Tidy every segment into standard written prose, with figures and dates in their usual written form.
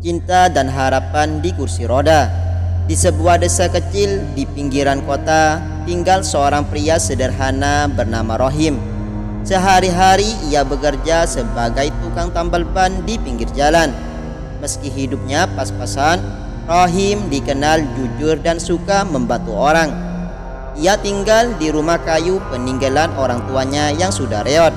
cinta dan harapan di kursi roda. Di sebuah desa kecil di pinggiran kota tinggal seorang pria sederhana bernama Rohim. Sehari-hari ia bekerja sebagai tukang tambal ban di pinggir jalan. Meski hidupnya pas-pasan, Rohim dikenal jujur dan suka membantu orang. Ia tinggal di rumah kayu peninggalan orang tuanya yang sudah reot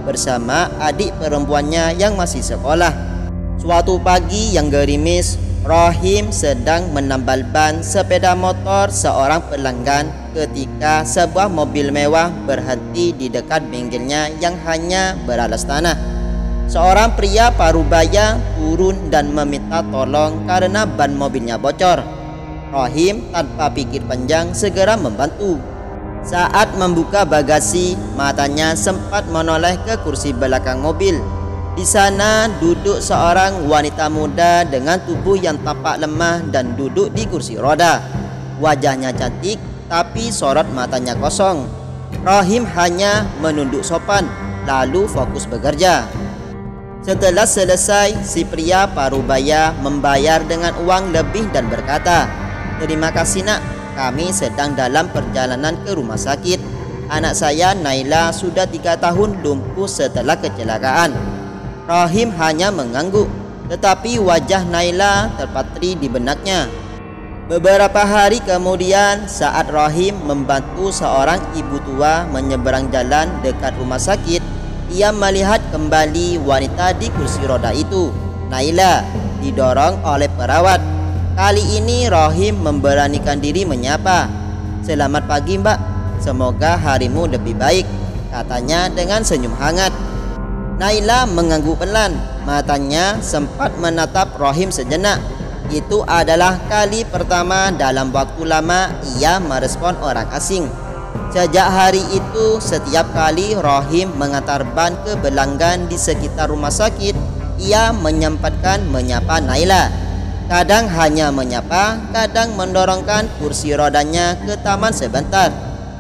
bersama adik perempuannya yang masih sekolah. Suatu pagi yang gerimis, Rohim sedang menambal ban sepeda motor seorang pelanggan ketika sebuah mobil mewah berhenti di dekat bengkelnya yang hanya beralas tanah. Seorang pria parubaya turun dan meminta tolong karena ban mobilnya bocor. Rohim tanpa pikir panjang segera membantu. Saat membuka bagasi, matanya sempat menoleh ke kursi belakang mobil. Di sana duduk seorang wanita muda dengan tubuh yang tampak lemah dan duduk di kursi roda. Wajahnya cantik, tapi sorot matanya kosong. Rohim hanya menunduk sopan, lalu fokus bekerja. Setelah selesai, si pria parubaya membayar dengan uang lebih dan berkata, "Terima kasih nak, kami sedang dalam perjalanan ke rumah sakit. Anak saya Naila sudah 3 tahun lumpuh setelah kecelakaan." Rohim hanya mengangguk, tetapi wajah Naila terpatri di benaknya. Beberapa hari kemudian, saat Rohim membantu seorang ibu tua menyeberang jalan dekat rumah sakit, ia melihat kembali wanita di kursi roda itu. Naila didorong oleh perawat. Kali ini Rohim memberanikan diri menyapa. "Selamat pagi mbak, semoga harimu lebih baik," katanya dengan senyum hangat. Naila mengangguk pelan, matanya sempat menatap Rohim sejenak. Itu adalah kali pertama dalam waktu lama ia merespon orang asing. Sejak hari itu, setiap kali Rohim mengantar ban ke pelanggan di sekitar rumah sakit, ia menyempatkan menyapa Naila. Kadang hanya menyapa, kadang mendorongkan kursi rodanya ke taman sebentar.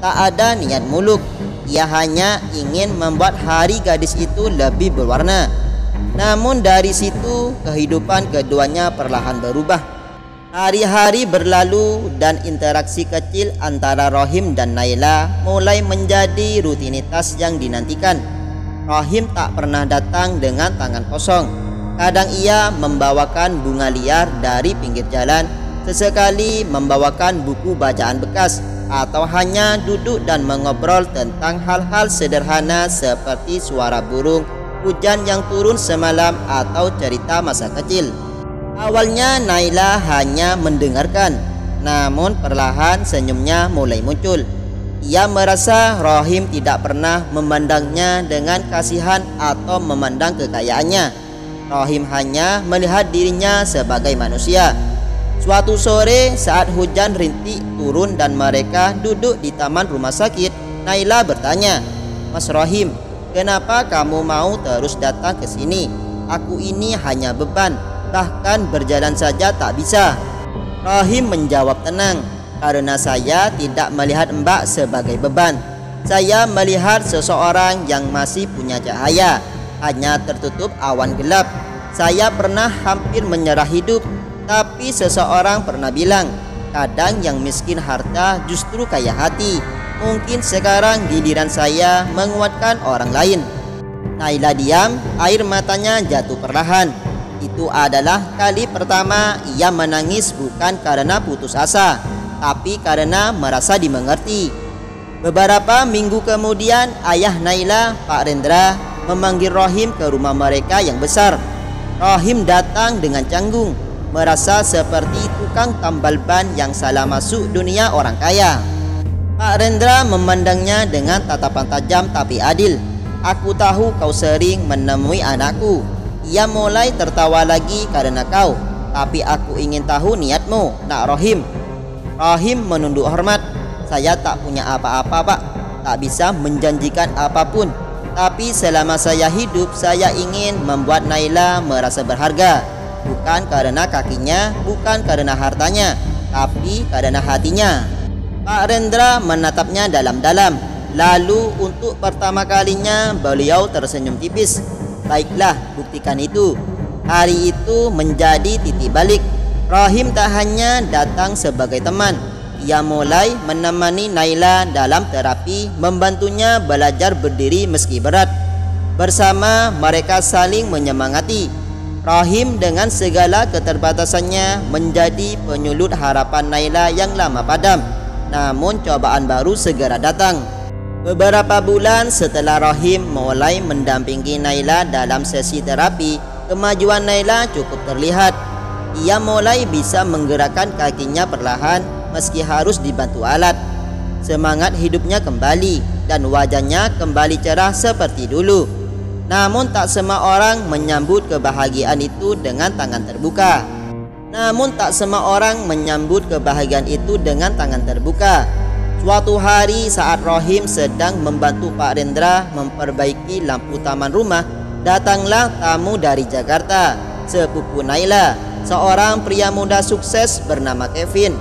Tak ada niat muluk, ia hanya ingin membuat hari gadis itu lebih berwarna. Namun dari situ, kehidupan keduanya perlahan berubah. Hari-hari berlalu dan interaksi kecil antara Rohim dan Naila mulai menjadi rutinitas yang dinantikan. Rohim tak pernah datang dengan tangan kosong. Kadang ia membawakan bunga liar dari pinggir jalan, sesekali membawakan buku bacaan bekas, atau hanya duduk dan mengobrol tentang hal-hal sederhana seperti suara burung, hujan yang turun semalam, atau cerita masa kecil. Awalnya Naila hanya mendengarkan, namun perlahan senyumnya mulai muncul. Ia merasa Rohim tidak pernah memandangnya dengan kasihan atau memandang kekayaannya. Rohim hanya melihat dirinya sebagai manusia. Suatu sore saat hujan rintik turun dan mereka duduk di taman rumah sakit, Naila bertanya, "Mas Rohim, kenapa kamu mau terus datang ke sini? Aku ini hanya beban, bahkan berjalan saja tak bisa." Rohim menjawab tenang, "Karena saya tidak melihat Mbak sebagai beban. Saya melihat seseorang yang masih punya cahaya, hanya tertutup awan gelap. Saya pernah hampir menyerah hidup, tapi seseorang pernah bilang, kadang yang miskin harta justru kaya hati. Mungkin sekarang giliran saya menguatkan orang lain." Naila diam, air matanya jatuh perlahan. Itu adalah kali pertama ia menangis bukan karena putus asa, tapi karena merasa dimengerti. Beberapa minggu kemudian, ayah Naila, Pak Rendra, memanggil Rohim ke rumah mereka yang besar. Rohim datang dengan canggung, merasa seperti tukang tambal ban yang salah masuk dunia orang kaya. Pak Rendra memandangnya dengan tatapan tajam tapi adil. "Aku tahu kau sering menemui anakku. Ia mulai tertawa lagi karena kau. Tapi aku ingin tahu niatmu, nak Rohim." Rohim menunduk hormat. "Saya tak punya apa-apa, Pak. Tak bisa menjanjikan apapun. Tapi selama saya hidup, saya ingin membuat Naila merasa berharga. Bukan karena kakinya, bukan karena hartanya, tapi karena hatinya." Pak Rendra menatapnya dalam-dalam. Lalu untuk pertama kalinya beliau tersenyum tipis. "Baiklah, buktikan itu." Hari itu menjadi titik balik. Rahim tak hanya datang sebagai teman, ia mulai menemani Naila dalam terapi, membantunya belajar berdiri meski berat. Bersama mereka saling menyemangati. Rahim dengan segala keterbatasannya menjadi penyulut harapan Naila yang lama padam. Namun cobaan baru segera datang. Beberapa bulan setelah Rahim mulai mendampingi Naila dalam sesi terapi, kemajuan Naila cukup terlihat. Ia mulai bisa menggerakkan kakinya perlahan meski harus dibantu alat. Semangat hidupnya kembali dan wajahnya kembali cerah seperti dulu. Namun tak semua orang menyambut kebahagiaan itu dengan tangan terbuka. Suatu hari saat Rahim sedang membantu Pak Rendra memperbaiki lampu taman rumah, datanglah tamu dari Jakarta, sepupu Naila, seorang pria muda sukses bernama Kevin.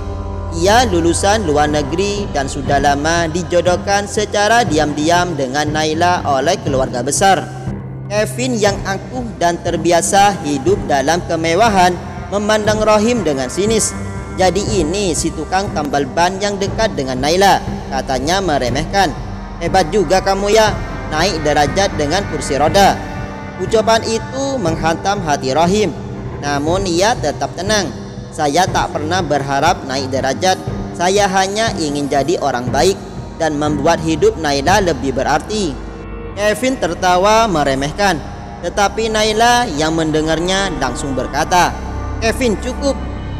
Ia lulusan luar negeri dan sudah lama dijodohkan secara diam-diam dengan Naila oleh keluarga besar. Kevin yang angkuh dan terbiasa hidup dalam kemewahan memandang Rahim dengan sinis. "Jadi ini si tukang tambal ban yang dekat dengan Naila," katanya meremehkan. "Hebat juga kamu ya, naik derajat dengan kursi roda." Ucapan itu menghantam hati Rahim. Namun ia tetap tenang. "Saya tak pernah berharap naik derajat. Saya hanya ingin jadi orang baik dan membuat hidup Naila lebih berarti." Kevin tertawa meremehkan. Tetapi Naila yang mendengarnya langsung berkata, "Kevin, cukup.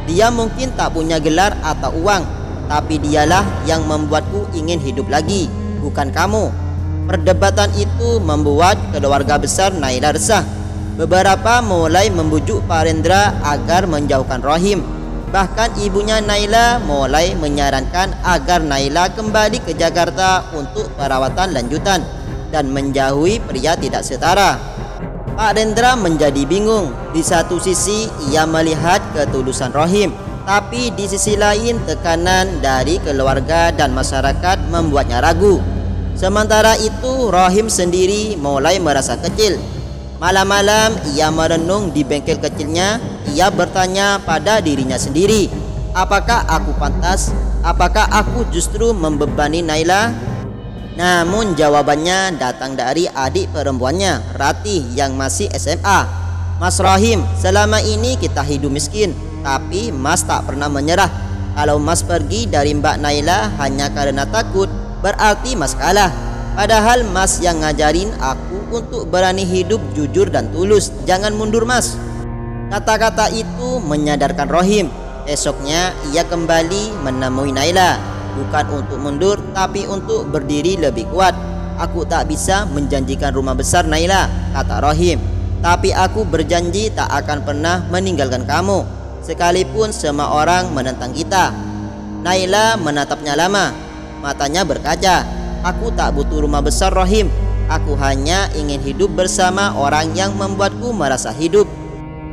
Dia mungkin tak punya gelar atau uang, tapi dialah yang membuatku ingin hidup lagi, bukan kamu." Perdebatan itu membuat keluarga besar Naila resah. Beberapa mulai membujuk Pak Rendra agar menjauhkan Rahim. Bahkan ibunya Naila mulai menyarankan agar Naila kembali ke Jakarta untuk perawatan lanjutan dan menjauhi pria tidak setara. Pak Rendra menjadi bingung. Di satu sisi ia melihat ketulusan Rahim, tapi di sisi lain tekanan dari keluarga dan masyarakat membuatnya ragu. Sementara itu Rahim sendiri mulai merasa kecil. Malam-malam ia merenung di bengkel kecilnya. Ia bertanya pada dirinya sendiri, apakah aku pantas? Apakah aku justru membebani Naila? Namun jawabannya datang dari adik perempuannya, Ratih, yang masih SMA. "Mas Rahim, selama ini kita hidup miskin, tapi Mas tak pernah menyerah. Kalau Mas pergi dari Mbak Naila hanya karena takut, berarti Mas kalah. Padahal Mas yang ngajarin aku untuk berani hidup jujur dan tulus. Jangan mundur, Mas." Kata-kata itu menyadarkan Rahim. Esoknya ia kembali menemui Naila, bukan untuk mundur tapi untuk berdiri lebih kuat. "Aku tak bisa menjanjikan rumah besar, Naila," kata Rahim, "tapi aku berjanji tak akan pernah meninggalkan kamu, sekalipun semua orang menentang kita." Naila menatapnya lama. Matanya berkaca. "Aku tak butuh rumah besar, Rahim. Aku hanya ingin hidup bersama orang yang membuatku merasa hidup."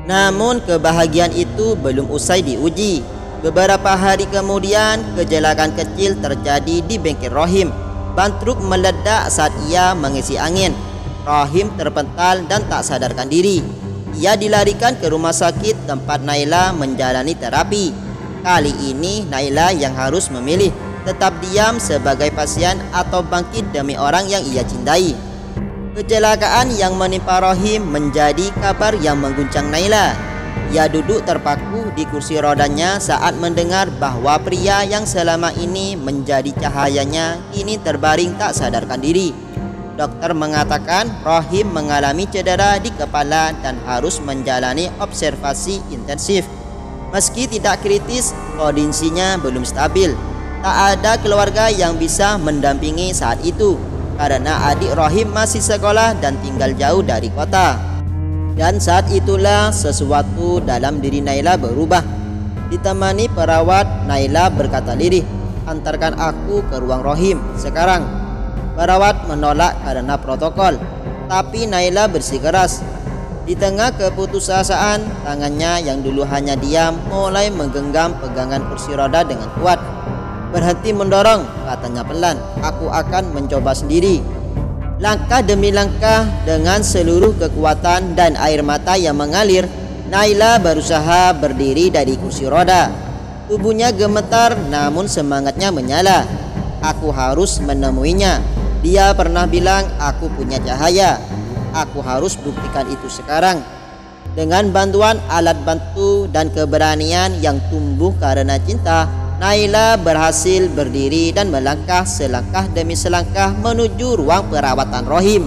Namun kebahagiaan itu belum usai diuji. Beberapa hari kemudian kecelakaan kecil terjadi di bengkel Rahim. Ban truk meledak saat ia mengisi angin. Rahim terpental dan tak sadarkan diri. Ia dilarikan ke rumah sakit tempat Naila menjalani terapi. Kali ini Naila yang harus memilih, tetap diam sebagai pasien atau bangkit demi orang yang ia cintai. Kecelakaan yang menimpa Rahim menjadi kabar yang mengguncang Naila. Ia duduk terpaku di kursi rodanya saat mendengar bahwa pria yang selama ini menjadi cahayanya kini terbaring tak sadarkan diri. Dokter mengatakan Rahim mengalami cedera di kepala dan harus menjalani observasi intensif. Meski tidak kritis, kondisinya belum stabil. Tak ada keluarga yang bisa mendampingi saat itu, karena adik Rahim masih sekolah dan tinggal jauh dari kota. Dan saat itulah sesuatu dalam diri Naila berubah. Ditemani perawat, Naila berkata lirih, "Antarkan aku ke ruang Rahim sekarang." Perawat menolak karena protokol, tapi Naila bersikeras. Di tengah keputusasaan, tangannya yang dulu hanya diam mulai menggenggam pegangan kursi roda dengan kuat. "Berhenti mendorong," katanya pelan. "Aku akan mencoba sendiri." Langkah demi langkah dengan seluruh kekuatan dan air mata yang mengalir, Naila berusaha berdiri dari kursi roda. Tubuhnya gemetar namun semangatnya menyala. Aku harus menemuinya. Dia pernah bilang aku punya cahaya. Aku harus buktikan itu sekarang. Dengan bantuan alat bantu dan keberanian yang tumbuh karena cinta, Naila berhasil berdiri dan melangkah selangkah demi selangkah menuju ruang perawatan Rohim.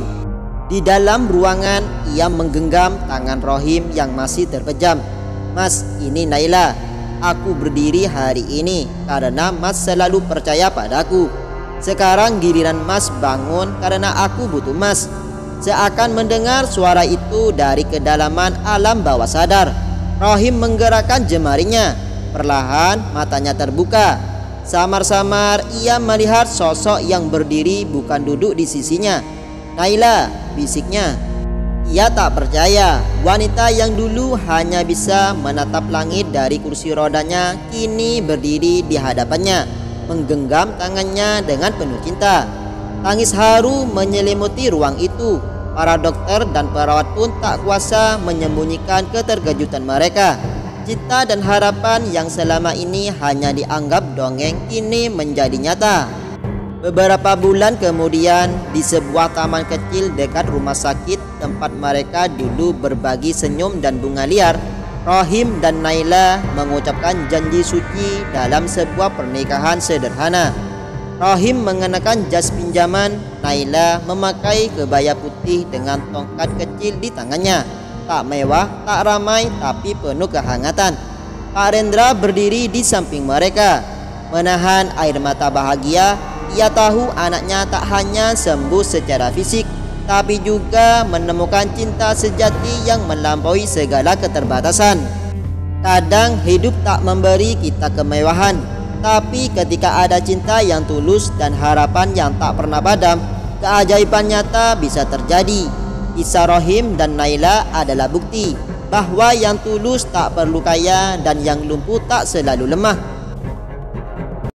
Di dalam ruangan, ia menggenggam tangan Rohim yang masih terpejam. "Mas, ini Naila. Aku berdiri hari ini karena Mas selalu percaya padaku. Sekarang giliran Mas bangun karena aku butuh Mas." Seakan mendengar suara itu dari kedalaman alam bawah sadar, Rohim menggerakkan jemarinya. Perlahan matanya terbuka. Samar-samar ia melihat sosok yang berdiri bukan duduk di sisinya. "Naila," bisiknya. Ia tak percaya wanita yang dulu hanya bisa menatap langit dari kursi rodanya kini berdiri di hadapannya, menggenggam tangannya dengan penuh cinta. Tangis haru menyelimuti ruang itu. Para dokter dan perawat pun tak kuasa menyembunyikan keterkejutan mereka. Cinta dan harapan yang selama ini hanya dianggap dongeng kini menjadi nyata. Beberapa bulan kemudian, di sebuah taman kecil dekat rumah sakit tempat mereka dulu berbagi senyum dan bunga liar, Rohim dan Naila mengucapkan janji suci dalam sebuah pernikahan sederhana. Rohim mengenakan jas pinjaman, Naila memakai kebaya putih dengan tongkat kecil di tangannya. Tak mewah, tak ramai, tapi penuh kehangatan. Pak Rendra berdiri di samping mereka, menahan air mata bahagia. Ia tahu anaknya tak hanya sembuh secara fisik, tapi juga menemukan cinta sejati yang melampaui segala keterbatasan. Kadang hidup tak memberi kita kemewahan, tapi ketika ada cinta yang tulus dan harapan yang tak pernah padam, keajaiban nyata bisa terjadi. Kisah Rohim dan Naila adalah bukti bahwa yang tulus tak perlu kaya dan yang lumpuh tak selalu lemah.